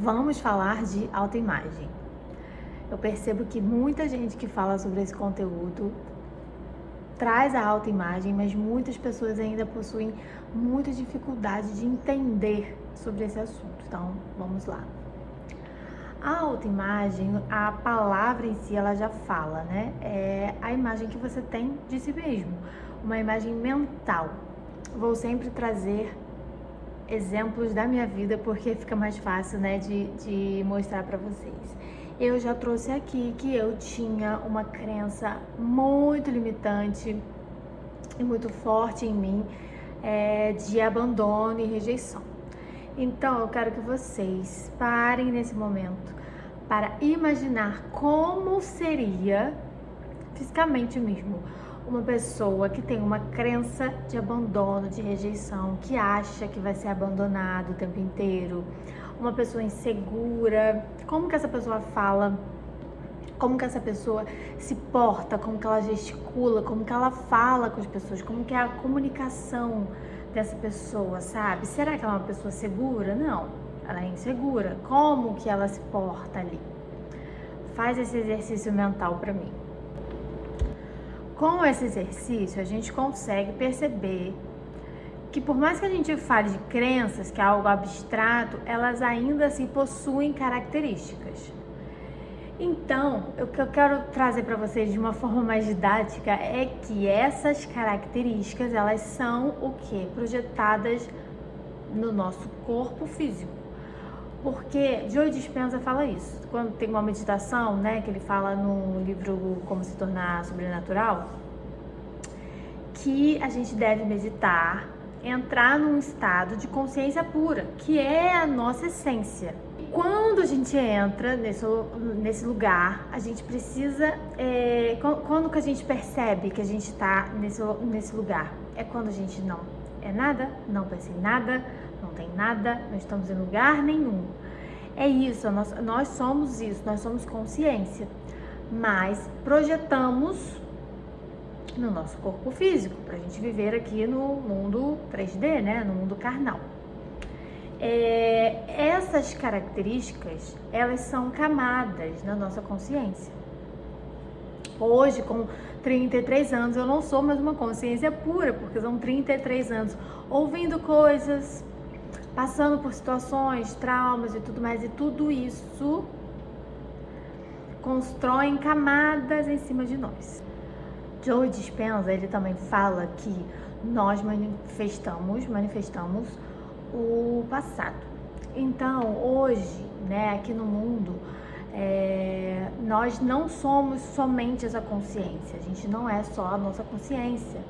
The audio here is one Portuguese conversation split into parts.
Vamos falar de autoimagem. Eu percebo que muita gente que fala sobre esse conteúdo traz a autoimagem, mas muitas pessoas ainda possuem muita dificuldade de entender sobre esse assunto. Então, vamos lá. A autoimagem, a palavra em si, ela já fala, né? É a imagem que você tem de si mesmo, uma imagem mental. Vou sempre trazer exemplos da minha vida porque fica mais fácil, né, de mostrar para vocês. Eu já trouxe aqui que eu tinha uma crença muito limitante e muito forte em mim, de abandono e rejeição. Então eu quero que vocês parem nesse momento para imaginar como seria fisicamente mesmo uma pessoa que tem uma crença de abandono, de rejeição, que acha que vai ser abandonado o tempo inteiro, uma pessoa insegura. Como que essa pessoa fala? Como que essa pessoa se porta? Como que ela gesticula? Como que ela fala com as pessoas? Como que é a comunicação dessa pessoa, sabe? Será que ela é uma pessoa segura? Não, ela é insegura. Como que ela se porta ali? Faz esse exercício mental para mim. Com esse exercício, a gente consegue perceber que por mais que a gente fale de crenças, que é algo abstrato, elas ainda assim possuem características. Então, o que eu quero trazer para vocês de uma forma mais didática é que essas características, elas são o quê? Projetadas no nosso corpo físico. Porque Joe Dispenza fala isso. Quando tem uma meditação, né, que ele fala no livro Como Se Tornar Sobrenatural, que a gente deve meditar, entrar num estado de consciência pura, que é a nossa essência. Quando a gente entra nesse lugar, a gente precisa... quando que a gente percebe que a gente está nesse lugar? É quando a gente não é nada, não pensa em nada, não tem nada, não estamos em lugar nenhum. É isso, nós somos isso, nós somos consciência, mas projetamos no nosso corpo físico, para a gente viver aqui no mundo 3D, né, no mundo carnal. Essas características, elas são camadas na nossa consciência. Hoje, com 33 anos, eu não sou mais uma consciência pura, porque são 33 anos ouvindo coisas, passando por situações, traumas e tudo mais, e tudo isso constrói camadas em cima de nós. Joe Dispenza, ele também fala que nós manifestamos o passado. Então, hoje, né, aqui no mundo, nós não somos somente essa consciência, a gente não é só a nossa consciência,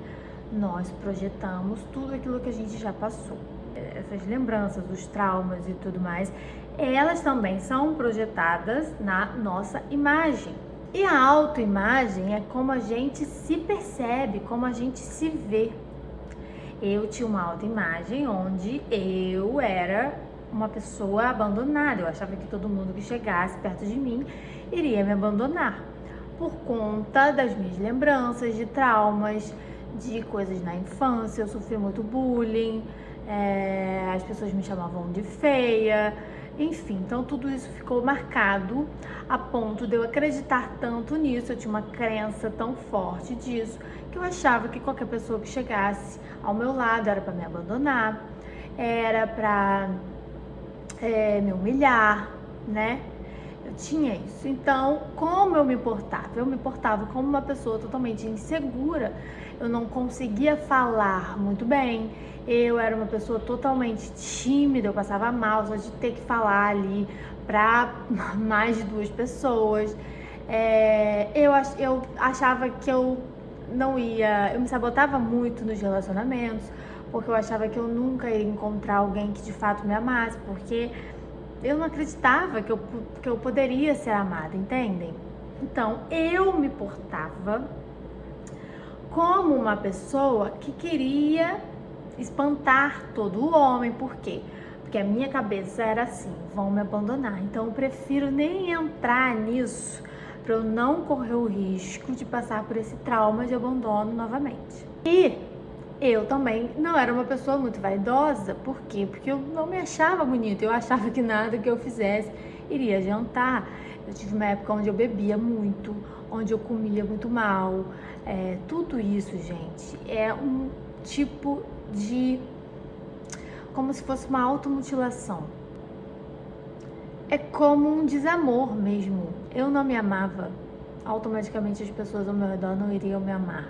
nós projetamos tudo aquilo que a gente já passou. Essas lembranças, os traumas e tudo mais, elas também são projetadas na nossa imagem. E a autoimagem é como a gente se percebe, como a gente se vê. Eu tinha uma autoimagem onde eu era uma pessoa abandonada. Eu achava que todo mundo que chegasse perto de mim iria me abandonar. Por conta das minhas lembranças de traumas, de coisas na infância. Eu sofri muito bullying, as pessoas me chamavam de feia. Enfim, então tudo isso ficou marcado a ponto de eu acreditar tanto nisso, eu tinha uma crença tão forte disso, que eu achava que qualquer pessoa que chegasse ao meu lado era para me abandonar, era para me humilhar, né? Eu tinha isso. Então, como eu me portava? Eu me portava como uma pessoa totalmente insegura, eu não conseguia falar muito bem, eu era uma pessoa totalmente tímida, eu passava mal só de ter que falar ali para mais de 2 pessoas. Eu achava que eu não ia... Eu me sabotava muito nos relacionamentos, porque eu achava que eu nunca ia encontrar alguém que de fato me amasse, porque eu não acreditava que eu poderia ser amada, entendem? Então, eu me portava como uma pessoa que queria espantar todo o homem. Por quê? Porque a minha cabeça era assim, vão me abandonar. Então eu prefiro nem entrar nisso para eu não correr o risco de passar por esse trauma de abandono novamente. E Eu também não era uma pessoa muito vaidosa. Por quê? Porque eu não me achava bonita. Eu achava que nada que eu fizesse iria adiantar. Eu tive uma época onde eu bebia muito, onde eu comia muito mal. Tudo isso, gente, é um tipo de... como se fosse uma automutilação. É como um desamor mesmo. Eu não me amava. Automaticamente as pessoas ao meu redor não iriam me amar.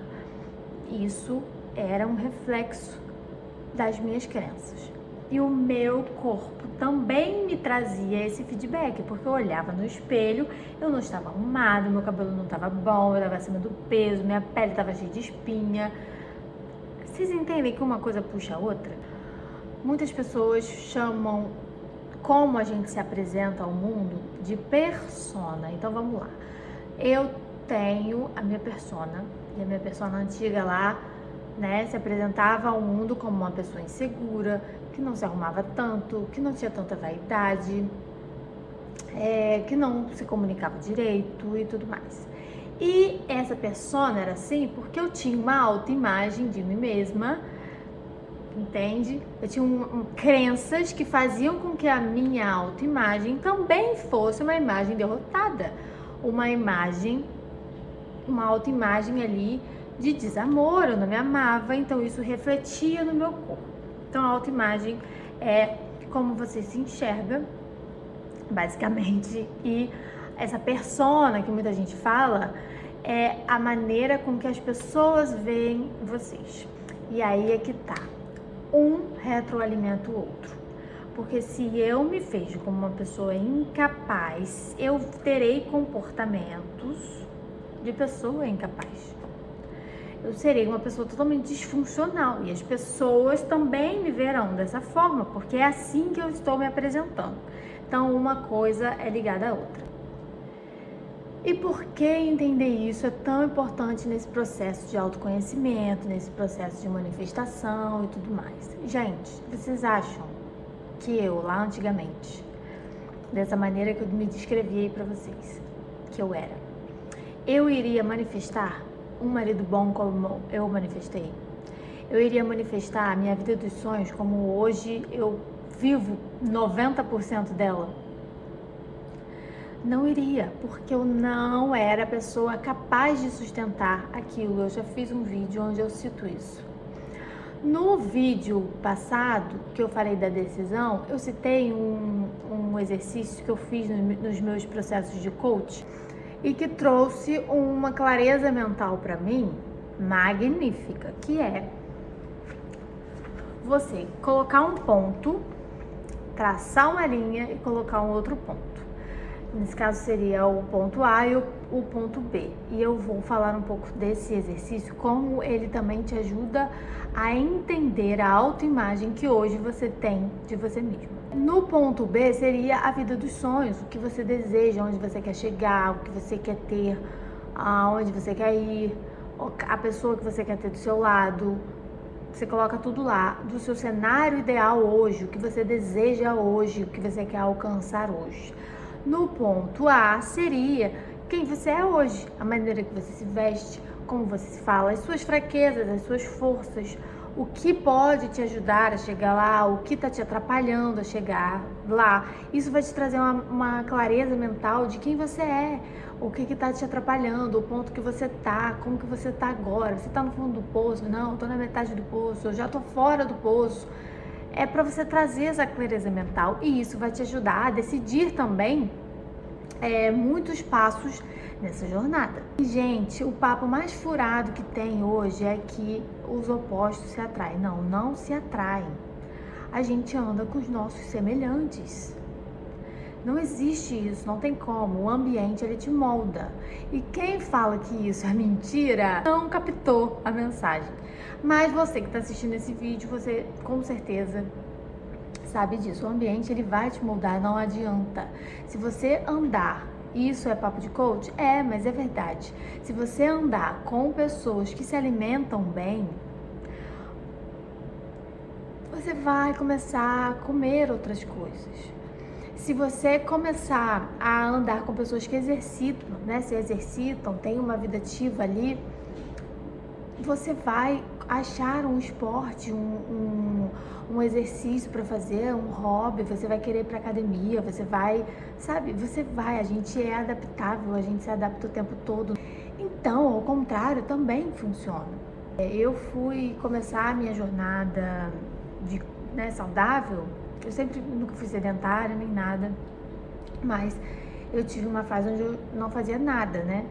Isso era um reflexo das minhas crenças. E o meu corpo também me trazia esse feedback, porque eu olhava no espelho, eu não estava arrumada, meu cabelo não estava bom, eu estava acima do peso, minha pele estava cheia de espinha. Vocês entendem que uma coisa puxa a outra? Muitas pessoas chamam como a gente se apresenta ao mundo de persona. Então vamos lá. Eu tenho a minha persona, e a minha persona antiga lá, né, se apresentava ao mundo como uma pessoa insegura, que não se arrumava tanto, que não tinha tanta vaidade, que não se comunicava direito e tudo mais. E essa persona era assim porque eu tinha uma autoimagem de mim mesma, entende? Eu tinha crenças que faziam com que a minha autoimagem também fosse uma imagem derrotada, uma autoimagem ali de desamor, eu não me amava, então isso refletia no meu corpo. Então a autoimagem é como você se enxerga, basicamente, e essa persona que muita gente fala é a maneira com que as pessoas veem vocês. E aí é que tá, um retroalimenta o outro. Porque se eu me vejo como uma pessoa incapaz, eu terei comportamentos de pessoa incapaz. Eu serei uma pessoa totalmente disfuncional e as pessoas também me verão dessa forma, porque é assim que eu estou me apresentando. Então, uma coisa é ligada à outra. E por que entender isso é tão importante nesse processo de autoconhecimento, nesse processo de manifestação e tudo mais? Gente, vocês acham que eu, lá antigamente, dessa maneira que eu me descrevi aí pra vocês, que eu era, eu iria manifestar um marido bom como eu manifestei? Eu iria manifestar a minha vida dos sonhos como hoje eu vivo 90% dela? Não iria, porque eu não era a pessoa capaz de sustentar aquilo. Eu já fiz um vídeo onde eu cito isso. No vídeo passado, que eu falei da decisão, eu citei um exercício que eu fiz nos meus processos de coach e que trouxe uma clareza mental para mim magnífica, que é você colocar um ponto, traçar uma linha e colocar um outro ponto. Nesse caso seria o ponto A e o ponto B. E eu vou falar um pouco desse exercício, como ele também te ajuda a entender a autoimagem que hoje você tem de você mesmo. No ponto B seria a vida dos sonhos, o que você deseja, onde você quer chegar, o que você quer ter, aonde você quer ir, a pessoa que você quer ter do seu lado. Você coloca tudo lá, do seu cenário ideal hoje, o que você deseja hoje, o que você quer alcançar hoje. No ponto A seria quem você é hoje, a maneira que você se veste, como você se fala, as suas fraquezas, as suas forças, o que pode te ajudar a chegar lá, o que está te atrapalhando a chegar lá. Isso vai te trazer uma clareza mental de quem você é, o que está te atrapalhando, o ponto que você está, como que você está agora. Você está no fundo do poço? Não, estou na metade do poço, eu já estou fora do poço. É para você trazer essa clareza mental e isso vai te ajudar a decidir também muitos passos nessa jornada. E, gente, o papo mais furado que tem hoje é que os opostos se atraem. Não, não se atraem. A gente anda com os nossos semelhantes. Não existe isso, não tem como. O ambiente, ele te molda. E quem fala que isso é mentira, não captou a mensagem. Mas você que está assistindo esse vídeo, você com certeza sabe disso. O ambiente, ele vai te moldar, não adianta. Se você andar, isso é papo de coach? É, mas é verdade. Se você andar com pessoas que se alimentam bem, você vai começar a comer outras coisas. Se você começar a andar com pessoas que exercitam, né, se exercitam, tem uma vida ativa ali, você vai achar um esporte, um exercício para fazer, um hobby, você vai querer ir pra academia, você vai, sabe, a gente é adaptável, a gente se adapta o tempo todo. Então, ao contrário, também funciona. Eu fui começar a minha jornada saudável, eu sempre nunca fui sedentária nem nada, mas eu tive uma fase onde eu não fazia nada, né?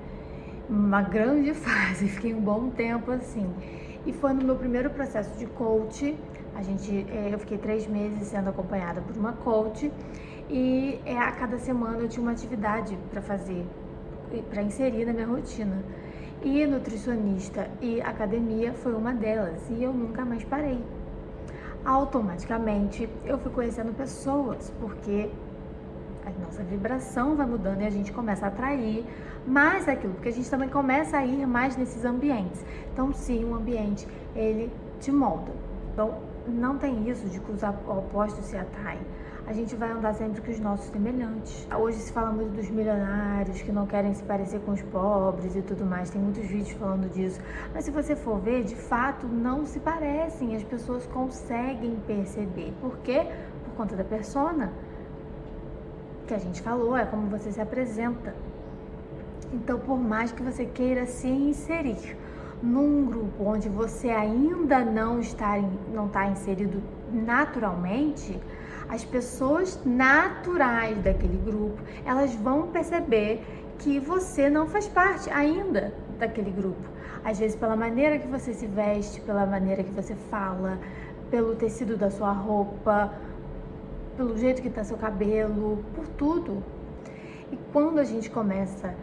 Uma grande fase, fiquei um bom tempo assim. E foi no meu primeiro processo de coach, eu fiquei 3 meses sendo acompanhada por uma coach e a cada semana eu tinha uma atividade para fazer, para inserir na minha rotina. E nutricionista e academia foi uma delas e eu nunca mais parei. Automaticamente eu fui conhecendo pessoas, porque a nossa vibração vai mudando e a gente começa a atrair mais aquilo, porque a gente também começa a ir mais nesses ambientes. Então, sim, o ambiente, ele te molda. Então, não tem isso de que os opostos se atraem. A gente vai andar sempre com os nossos semelhantes. Hoje se fala muito dos milionários que não querem se parecer com os pobres e tudo mais. Tem muitos vídeos falando disso. Mas se você for ver, de fato, não se parecem. As pessoas conseguem perceber. Por quê? Por conta da persona que a gente falou, é como você se apresenta. Então, por mais que você queira se inserir num grupo onde você ainda não está inserido naturalmente, as pessoas naturais daquele grupo, elas vão perceber que você não faz parte ainda daquele grupo. Às vezes pela maneira que você se veste, pela maneira que você fala, pelo tecido da sua roupa, pelo jeito que está seu cabelo, por tudo. E quando a gente começa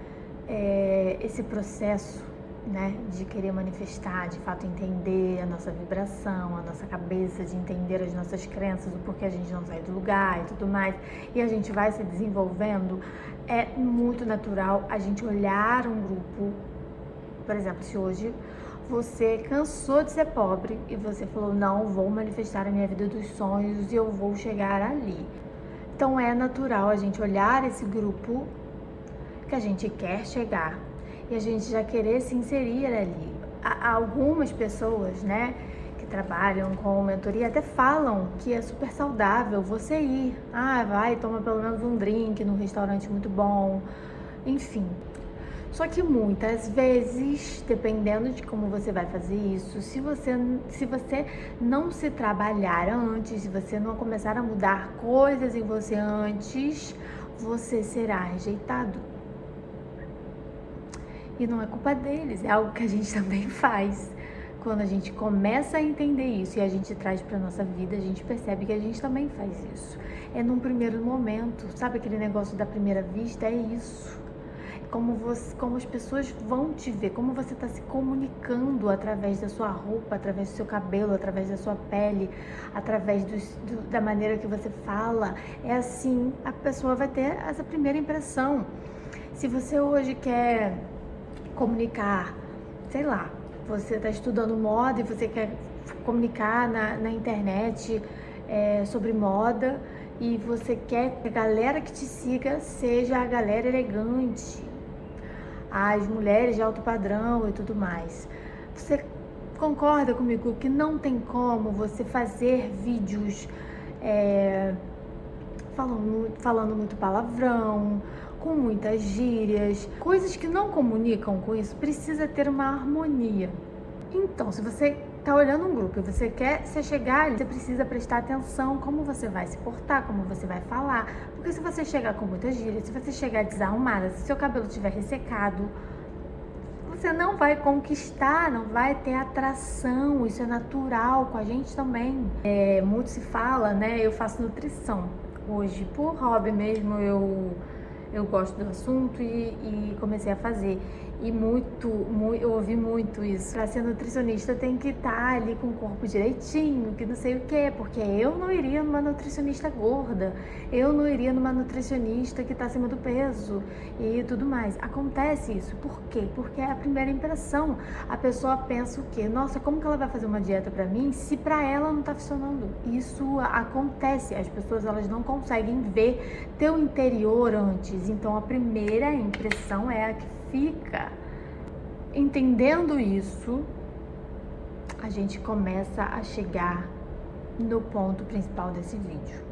esse processo, né, de querer manifestar, de fato entender a nossa vibração, a nossa cabeça, de entender as nossas crenças, o porquê a gente não sai do lugar e tudo mais, e a gente vai se desenvolvendo, é muito natural a gente olhar um grupo. Por exemplo, se hoje você cansou de ser pobre e você falou, não, vou manifestar a minha vida dos sonhos e eu vou chegar ali. Então é natural a gente olhar esse grupo que a gente quer chegar e a gente já querer se inserir ali. Algumas pessoas, né, que trabalham com mentoria até falam que é super saudável você ir. Vai, toma pelo menos um drink num restaurante muito bom, enfim. Só que muitas vezes, dependendo de como você vai fazer isso, se você não se trabalhar antes, se você não começar a mudar coisas em você antes, você será rejeitado. E não é culpa deles, é algo que a gente também faz. Quando a gente começa a entender isso e a gente traz para nossa vida, a gente percebe que a gente também faz isso. É num primeiro momento, sabe aquele negócio da primeira vista? É isso. Como as pessoas vão te ver, como você está se comunicando através da sua roupa, através do seu cabelo, através da sua pele, através da maneira que você fala. É assim, a pessoa vai ter essa primeira impressão. Se você hoje quer comunicar, sei lá, você está estudando moda e você quer comunicar na internet sobre moda e você quer que a galera que te siga seja a galera elegante, as mulheres de alto padrão e tudo mais. Você concorda comigo que não tem como você fazer vídeos falando muito palavrão, com muitas gírias, coisas que não comunicam com isso? Precisa ter uma harmonia. Então, se você está olhando um grupo e você quer se chegar ali, você precisa prestar atenção como você vai se portar, como você vai falar. Porque se você chegar com muita gíria, se você chegar desarrumada, se seu cabelo estiver ressecado, você não vai conquistar, não vai ter atração. Isso é natural com a gente também. Muito se fala, né? Eu faço nutrição hoje, por hobby mesmo, eu gosto do assunto e comecei a fazer. E eu ouvi muito isso. Para ser nutricionista tem que estar ali com o corpo direitinho, que não sei o quê, porque eu não iria numa nutricionista gorda, eu não iria numa nutricionista que está acima do peso e tudo mais. Acontece isso. Por quê? Porque é a primeira impressão. A pessoa pensa o quê? Nossa, como que ela vai fazer uma dieta para mim se para ela não está funcionando? Isso acontece. As pessoas, elas não conseguem ver teu interior antes. Então a primeira impressão é a que fica. Entendendo isso, a gente começa a chegar no ponto principal desse vídeo.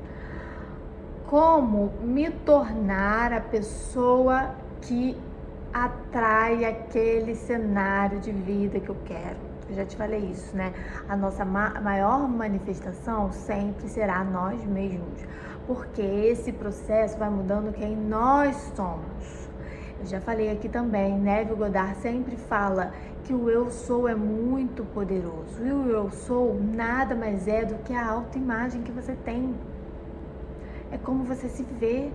Como me tornar a pessoa que atrai aquele cenário de vida que eu quero. Eu já te falei isso, né? A nossa maior manifestação sempre será nós mesmos, porque esse processo vai mudando quem nós somos. Eu já falei aqui também, Neville Goddard sempre fala que o eu sou é muito poderoso. E o eu sou nada mais é do que a autoimagem que você tem. É como você se vê.